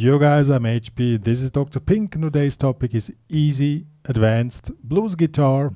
Yo guys, I'm HP, this is Dr. Pink, and today's topic is easy, advanced blues guitar.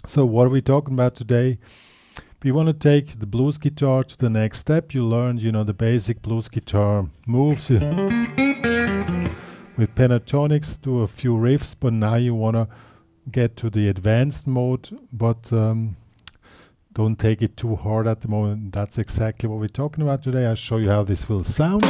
So what are we talking about today? We want to take the blues guitar to the next step. You learned, the basic blues guitar moves with pentatonics, do a few riffs, but now you want to get to the advanced mode, but don't take it too hard at the moment. That's exactly what we're talking about today. I'll show you how this will sound.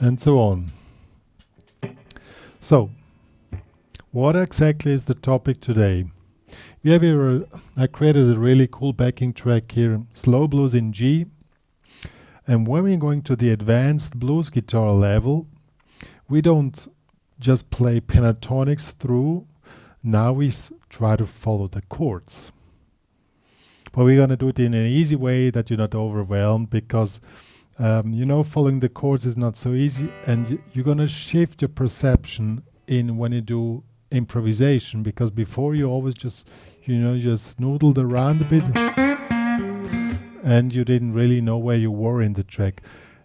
And so on. So, what exactly is the topic today? We have here, I created a really cool backing track here, slow blues in G. And when we're going to the advanced blues guitar level, we don't just play pentatonics through. Now we try to follow the chords. But we're going to do it in an easy way that you're not overwhelmed, because following the chords is not so easy, and you're gonna shift your perception in when you do improvisation, because before you always just noodled around a bit and you didn't really know where you were in the track.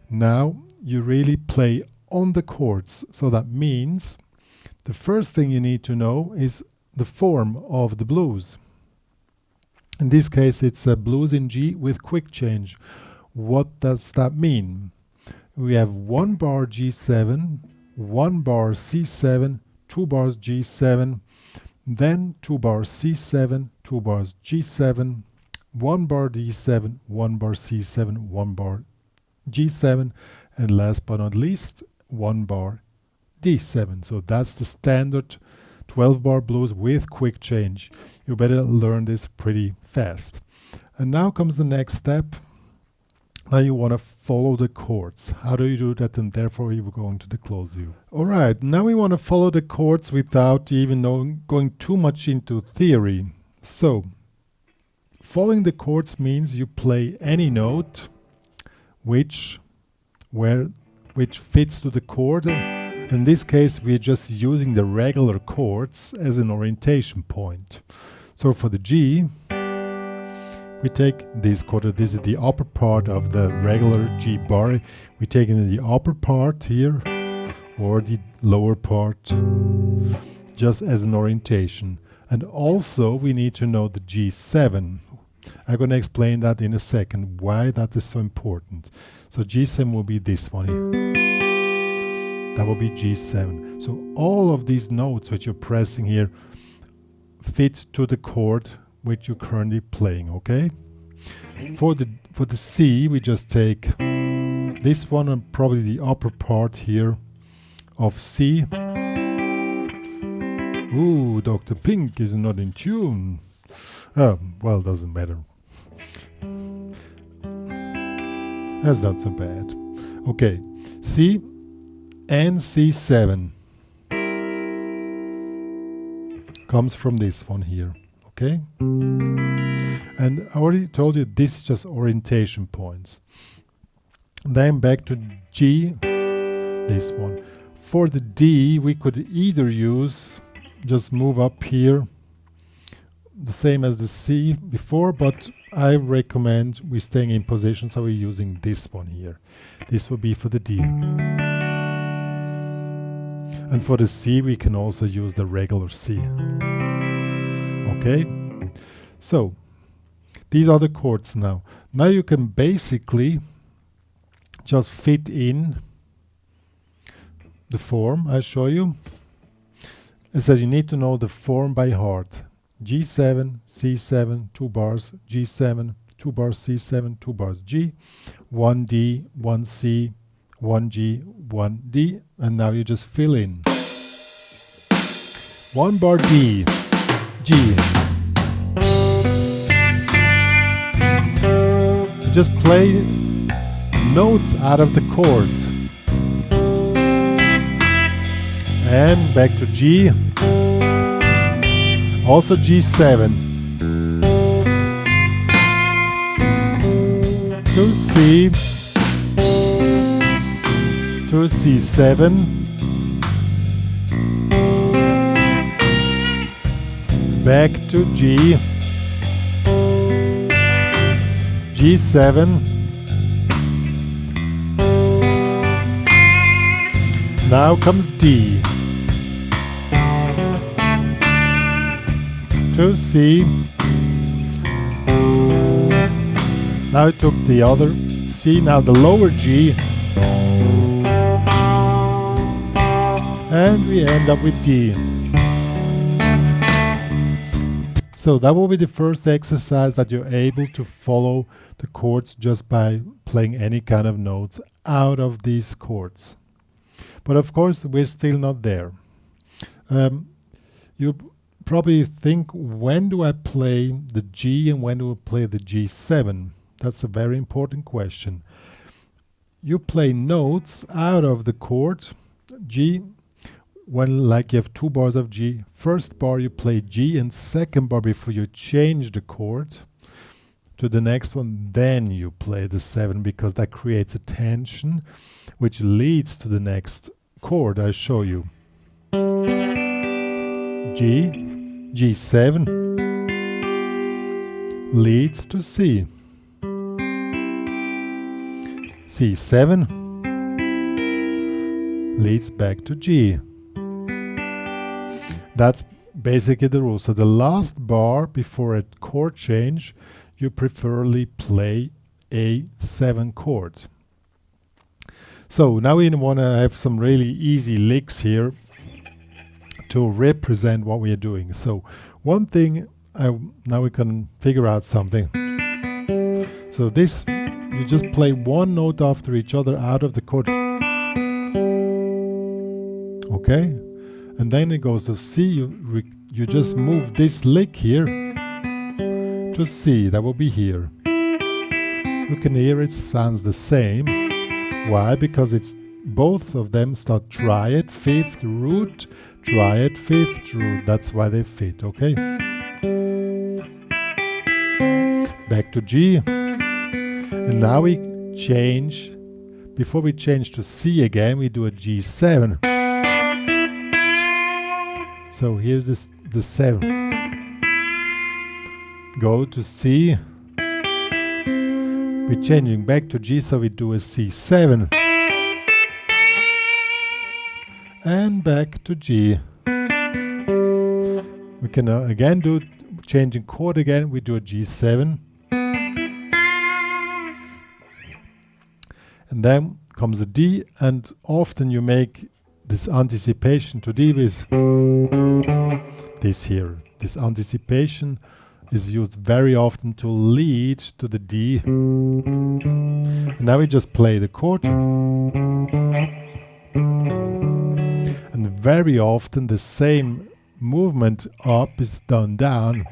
Now you really play on the chords, so that means the first thing you need to know is the form of the blues. In this case, it's a blues in G with quick change. What does that mean? We have 1 bar G7, 1 bar C7, 2 bars G7, then 2 bars C7, 2 bars G7, 1 bar D7, 1 bar C7, 1 bar G7, and last but not least, 1 bar D7. So that's the standard 12 bar blues with quick change. You better learn this pretty fast. And now comes the next step. Now you want to follow the chords. How do you do that? And therefore we will go into the close view. Alright, now we want to follow the chords without even going too much into theory. So, following the chords means you play any note which fits to the chord. In this case, we're just using the regular chords as an orientation point. So for the G, we take this chord. This is the upper part of the regular G bar. We take in the upper part here, or the lower part, just as an orientation. And also we need to know the G7. I'm going to explain that in a second, why that is so important. So G7 will be this one here. That will be G7. So all of these notes which you're pressing here fit to the chord which you're currently playing, okay? For the C, we just take this one and probably the upper part here of C. Ooh, Dr. Pink is not in tune. Oh, well, doesn't matter. That's not so bad. Okay, C and C7 comes from this one here. Okay, and I already told you this is just orientation points. Then back to G, this one. For the D, we could either just move up here, the same as the C before, but I recommend we staying in position, so we're using this one here. This will be for the D. And for the C, we can also use the regular C. Okay, so These are the chords now. Now you can basically just fit in the form I show you. So you need to know the form by heart. G7, C7, 2 bars, G7, 2 bars, C7, 2 bars, G, 1 D, 1 C, 1 G, 1 D, and now you just fill in. 1 bar D, G. You just play notes out of the chords. And back to G, also G7, to C, to C7, back to G, G7, now comes D, to C, now I took the other C, now the lower G, and we end up with D. So that will be the first exercise that you're able to follow the chords just by playing any kind of notes out of these chords. But of course, we're still not there. You probably think, when do I play the G and when do I play the G7? That's a very important question. You play notes out of the chord G when, like, you have 2 bars of G. First bar you play G, and second bar, before you change the chord to the next one, then you play the 7, because that creates a tension which leads to the next chord I show you. G, G7 leads to C. C7 leads back to G. That's basically the rule. So the last bar before a chord change, you preferably play a 7 chord. So now we want to have some really easy licks here to represent what we are doing. So one thing, now we can figure out something. So this, you just play one note after each other out of the chord. Okay? And then it goes to C. You just move this lick here to C. That will be here. You can hear it sounds the same. Why? Because it's both of them start triad, 5th root, triad, 5th root. That's why they fit, okay? Back to G. And now we change. Before we change to C again, we do a G7. So here's the 7. Go to C. We're changing back to G, so we do a C7. And back to G. We can again do changing chord again. We do a G7. And then comes a D, and often you make this anticipation to D with this here. This anticipation is used very often to lead to the D. And now we just play the chord. And very often the same movement up is done down.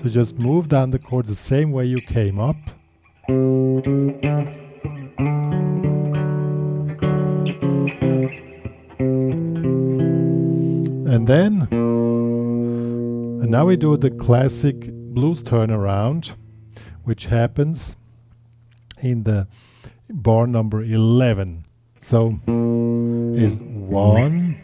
So just move down the chord the same way you came up. And then, and now we do the classic blues turnaround, which happens in the bar number 11. So is 1,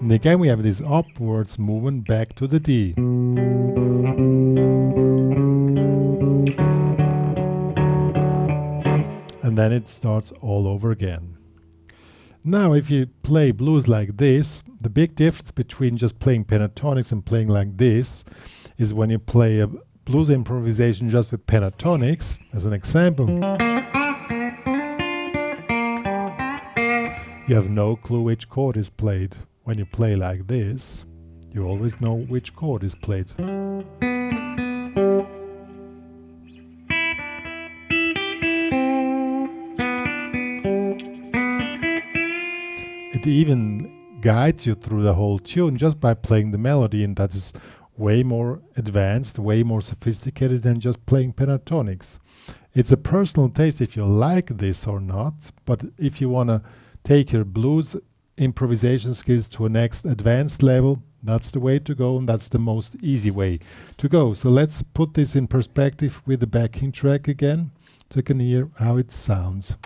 and again we have this upwards movement back to the D. And then it starts all over again. Now if you play blues like this, the big difference between just playing pentatonics and playing like this is when you play a blues improvisation just with pentatonics, as an example, you have no clue which chord is played. When you play like this, you always know which chord is played. It even guides you through the whole tune just by playing the melody, and that is way more advanced, way more sophisticated than just playing pentatonics. It's a personal taste if you like this or not, but if you want to take your blues improvisation skills to a next advanced level, that's the way to go, and that's the most easy way to go. So let's put this in perspective with the backing track again, so you can hear how it sounds.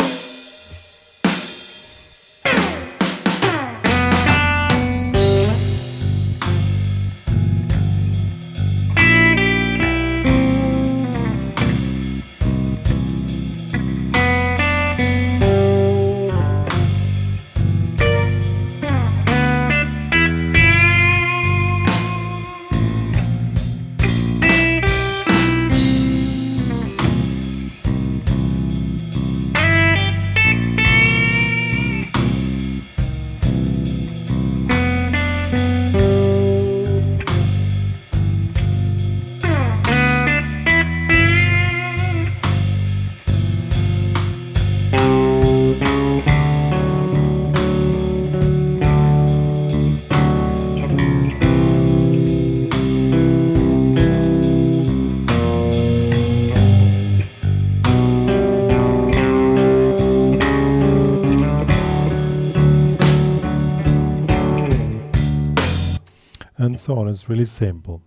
And so on. It's really simple.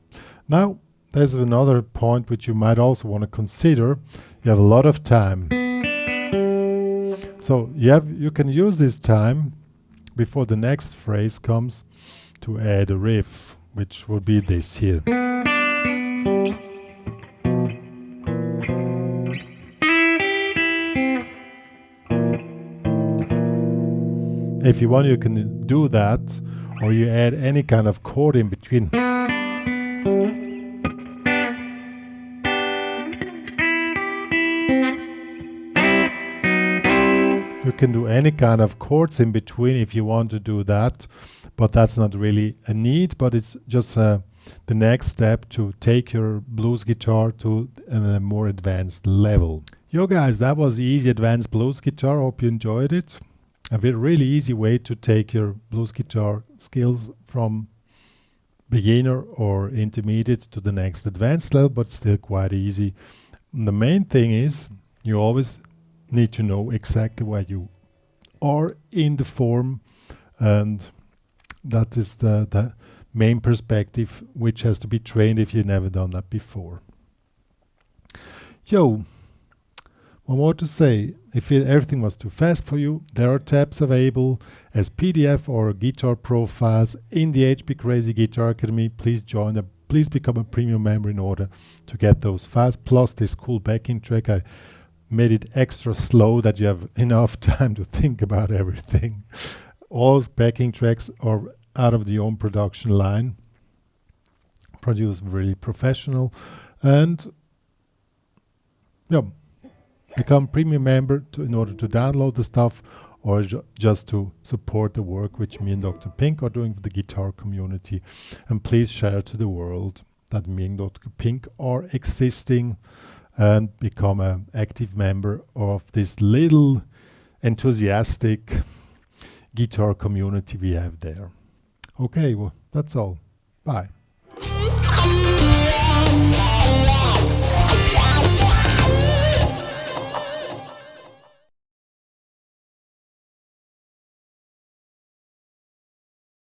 Now, there's another point which you might also want to consider. You have a lot of time. So you can use this time before the next phrase comes to add a riff, which will be this here. If you want, you can do that, or you add any kind of chord in between. You can do any kind of chords in between if you want to do that, but that's not really a need, but it's just the next step to take your blues guitar to a more advanced level. Yo guys, that was the Easy Advanced Blues Guitar. Hope you enjoyed it. A really easy way to take your blues guitar skills from beginner or intermediate to the next advanced level, but still quite easy. And the main thing is you always need to know exactly where you are in the form, and that is the main perspective which has to be trained if you've never done that before. Yo, one more to say, if everything was too fast for you, there are tabs available as PDF or guitar profiles in the HPCrazy Guitar Academy. Please join, please become a premium member in order to get those fast, plus this cool backing track. I made it extra slow that you have enough time to think about everything. All backing tracks are out of the own production line, produced really professional, and yeah, become premium member in order to download the stuff, or just to support the work which me and Dr. Pink are doing for the guitar community. And please share to the world that me and Dr. Pink are existing, and become an active member of this little enthusiastic guitar community we have there. Okay, well, that's all. Bye.